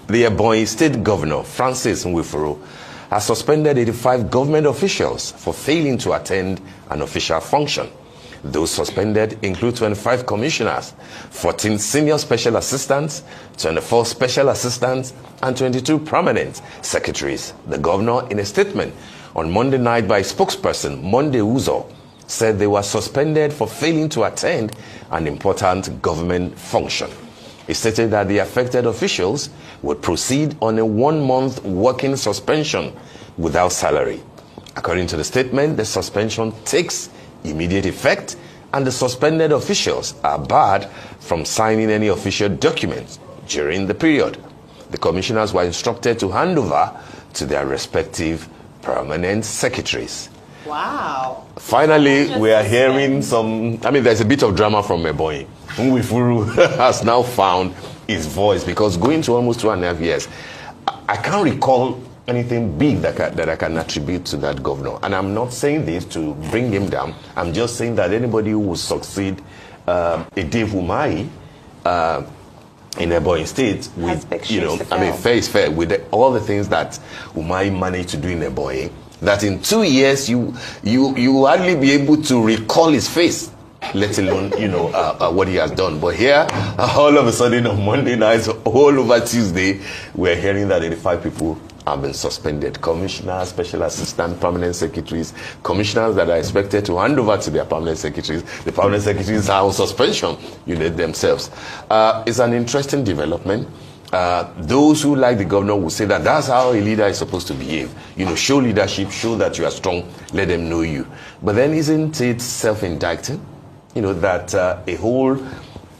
The Ebonyi State Governor, Francis Woefully, has suspended 85 government officials for failing to attend an official function. Those suspended include 25 commissioners, 14 senior special assistants, 24 special assistants, and 22 permanent secretaries. The governor, in a statement on Monday night by spokesperson Monday Uzo, said they were suspended for failing to attend an important government function. He stated that the affected officials would proceed on a 1-month working suspension without salary. According to the statement, the suspension takes immediate effect and the suspended officials are barred from signing any official documents during the period. The commissioners were instructed to hand over to their respective permanent secretaries. Wow. Finally, we are hearing there's a bit of drama from Ebonyi. Woefully has now found his voice because going to almost 2.5 years, I can't recall anything big that I can attribute to that governor. And I'm not saying this to bring him down. I'm just saying that anybody who will succeed Dave Umahi in Ebonyi State with, fair is fair, with all the things that Umahi managed to do in Ebonyi, that in 2 years you will hardly be able to recall his face, let alone what he has done. But here, all of a sudden on Monday nights, all over Tuesday, we're hearing that 85 people have been suspended. Commissioners, special assistant, permanent secretaries, commissioners that are expected to hand over to their permanent secretaries. The permanent secretaries are on suspension, themselves. It's an interesting development. Those who like the governor will say that that's how a leader is supposed to behave. Show leadership, show that you are strong, let them know you. But then isn't it self-indicting? That a whole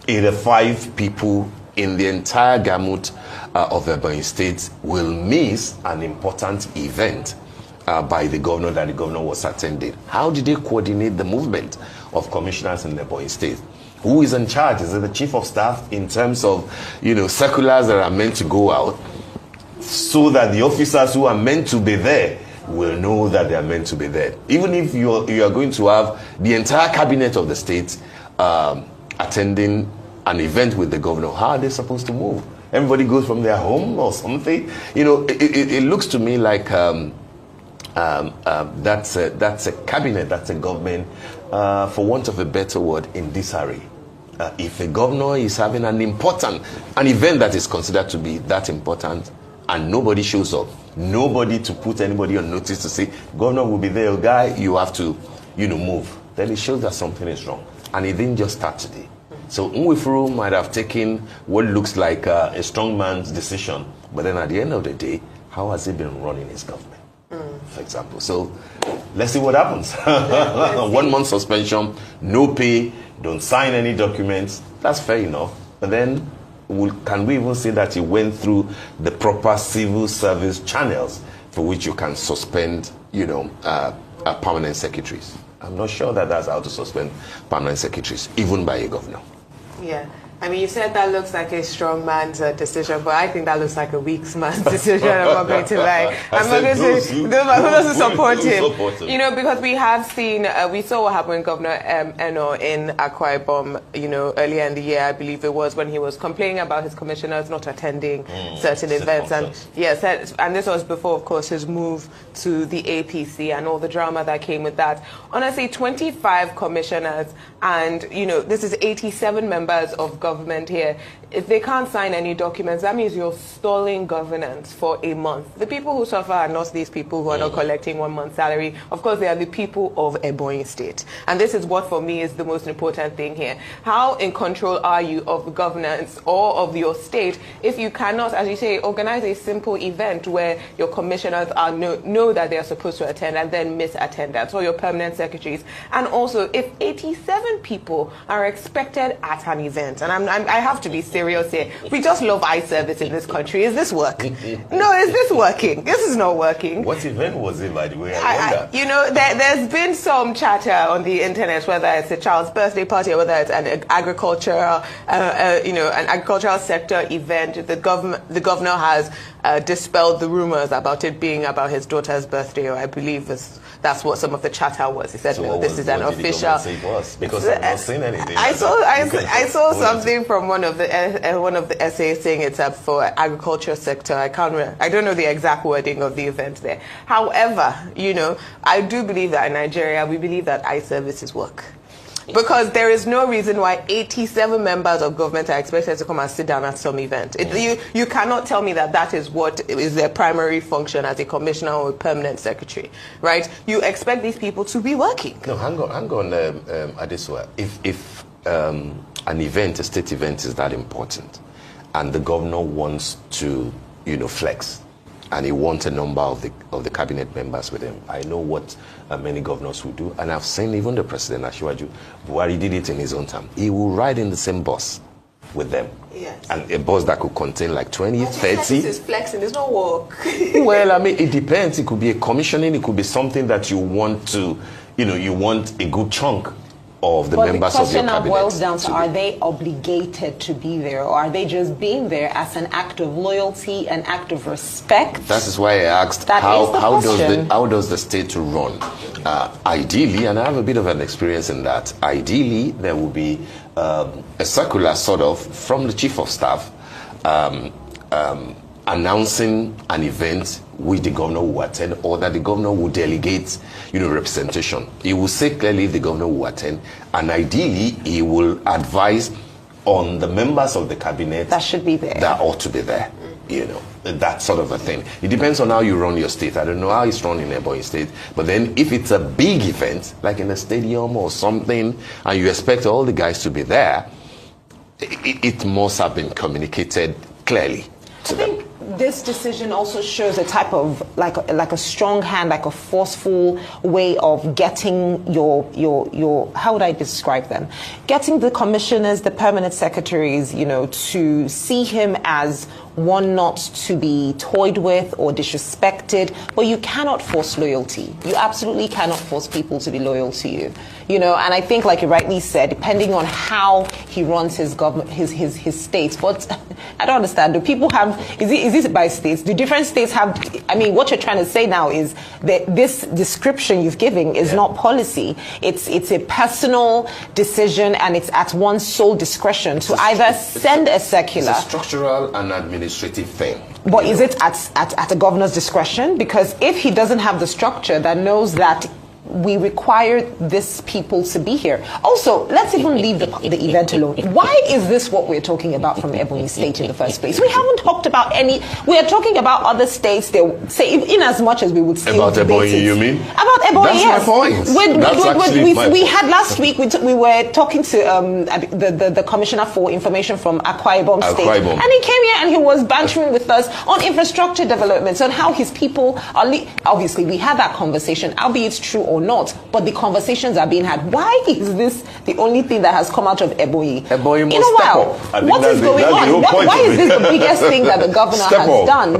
85 people in the entire gamut of Ebonyi State will miss an important event by the governor that the governor was attending. How did they coordinate the movement of commissioners in Ebonyi State? Who is in charge? Is it the chief of staff in terms of, circulars that are meant to go out so that the officers who are meant to be there will know that they are meant to be there? Even if you are going to have the entire cabinet of the state attending an event with the governor, how are they supposed to move? Everybody goes from their home or something. It looks to me like that's a cabinet, that's a government, for want of a better word, in disarray. If a governor is having an event that is considered to be that important, and nobody shows up, nobody to put anybody on notice to say, governor will be there, guy, you have to, move, then it shows that something is wrong. And it didn't just start today. So Woefully might have taken what looks like a strong man's decision, but then at the end of the day, how has he been running his government, for example? So let's see what happens. 1 month suspension, no pay, don't sign any documents. That's fair enough. But then can we even say that he went through the proper civil service channels for which you can suspend, permanent secretaries? I'm not sure that that's how to suspend permanent secretaries, even by a governor. Yeah. You said that looks like a strong man's decision, but I think that looks like a weak man's decision. I'm not going to lie. I'm not going to support him. Because we have seen, we saw what happened with Governor Eno in Akwa Ibom, earlier in the year, I believe it was, when he was complaining about his commissioners not attending certain events. And yes, and this was before, of course, his move to the APC and all the drama that came with that. Honestly, 25 commissioners and, this is 87 members of government here. If they can't sign any documents, that means you're stalling governance for a month. The people who suffer are not these people who are not collecting 1 month's salary. Of course, they are the people of Ebonyi State. And this is what, for me, is the most important thing here. How in control are you of governance or of your state if you cannot, as you say, organize a simple event where your commissioners know that they are supposed to attend and then miss attendance, or your permanent secretaries? And also, if 87 people are expected at an event, and I have to be serious here. We just love eye service in this country. Is this working? No, is this working? This is not working. What event was it, by the way? I wonder. There's been some chatter on the internet, whether it's a child's birthday party or whether it's an agricultural, an agricultural sector event. The governor has dispelled the rumors about it being about his daughter's birthday, or I believe that's what some of the chatter was. He said, so no, this is an official. Say it was? Because I've not seen anything. I saw something. something from one of the essays saying it's up for agriculture sector. I don't know the exact wording of the event there. However, I do believe that in Nigeria we believe that eye services work. Because there is no reason why 87 members of government are expected to come and sit down at some event. You cannot tell me that is what is their primary function as a commissioner or a permanent secretary, right? You expect these people to be working. No, hang on, Adesua. If an event, a state event, is that important, and the governor wants to, flex, and he wants a number of the cabinet members with him. I know what many governors will do, and I've seen even the president, Asiwaju Buhari, did it in his own time. He will ride in the same bus with them. Yes. And a bus that could contain like 20, 30. This is flexing, there's no work. Well, I mean, it depends. It could be a commissioning, it could be something that you want to, you want a good chunk of the members of your cabinet. The question now boils down to, are they obligated to be there, or are they just being there as an act of loyalty, an act of respect? That is why I asked, how does the state run? Ideally, and I have a bit of an experience in that, ideally there will be a circular sort of from the chief of staff announcing an event which the governor will attend, or that the governor will delegate, representation. He will say clearly the governor will attend, and ideally he will advise on the members of the cabinet that should be there, that ought to be there. That sort of a thing. It depends on how you run your state. I don't know how it's run in Ebonyi State, but then if it's a big event, like in a stadium or something, and you expect all the guys to be there, it must have been communicated clearly to them. This decision also shows a type of like a strong hand, like a forceful way of getting your how would I describe them? Getting the commissioners, the permanent secretaries, to see him as one not to be toyed with or disrespected. But you cannot force loyalty. You absolutely cannot force people to be loyal to you. And I think, like you rightly said, depending on how he runs his government, his states. But I don't understand. Do people have? Is this by states? Do different states have? I mean, what you're trying to say now is that this description you've given is not policy. It's a personal decision, and it's at one's sole discretion to either send a circular. It's a structural and administrative thing. But is it at a governor's discretion? Because if he doesn't have the structure that knows that we require these people to be here. Also, let's even leave the event alone. Why is this what we're talking about from Ebonyi State in the first place? We haven't talked about any. We are talking about other states. They say, in as much as we would still about Ebonyi, you mean? About Ebonyi, yes. That's my point. We had last week. We were talking to the commissioner for information from Akwa Ibom State, and he came here and he was bantering with us on infrastructure developments, on how his people are. Obviously, we had that conversation, albeit true or not, but the conversations are being had. Why is this the only thing that has come out of Ebonyi? Ebonyi in a while, what is going on? Why is this the biggest thing that the governor has done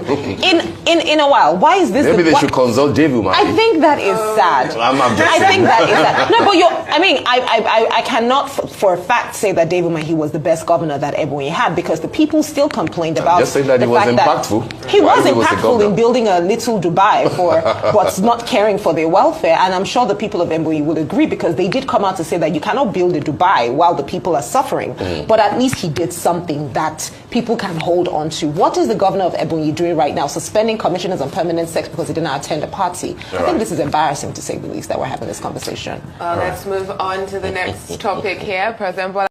in a while? Why is this? Maybe they should consult Devu. I think that is sad. I think that is sad. No, but I cannot for a fact say that Devu Mahi was the best governor that Ebonyi had, because the people still complained about. Just saying that he was impactful. He was impactful in building a little Dubai for what's not caring for their welfare, and I'm sure the people of Ebonyi will agree, because they did come out to say that you cannot build a Dubai while the people are suffering. But at least he did something that people can hold on to. What is the governor of Ebonyi doing right now? Suspending commissioners and permanent sex because he did not attend a party. I think this is embarrassing, to say the least, that we're having this conversation. Let's move on to the next topic here. President Bola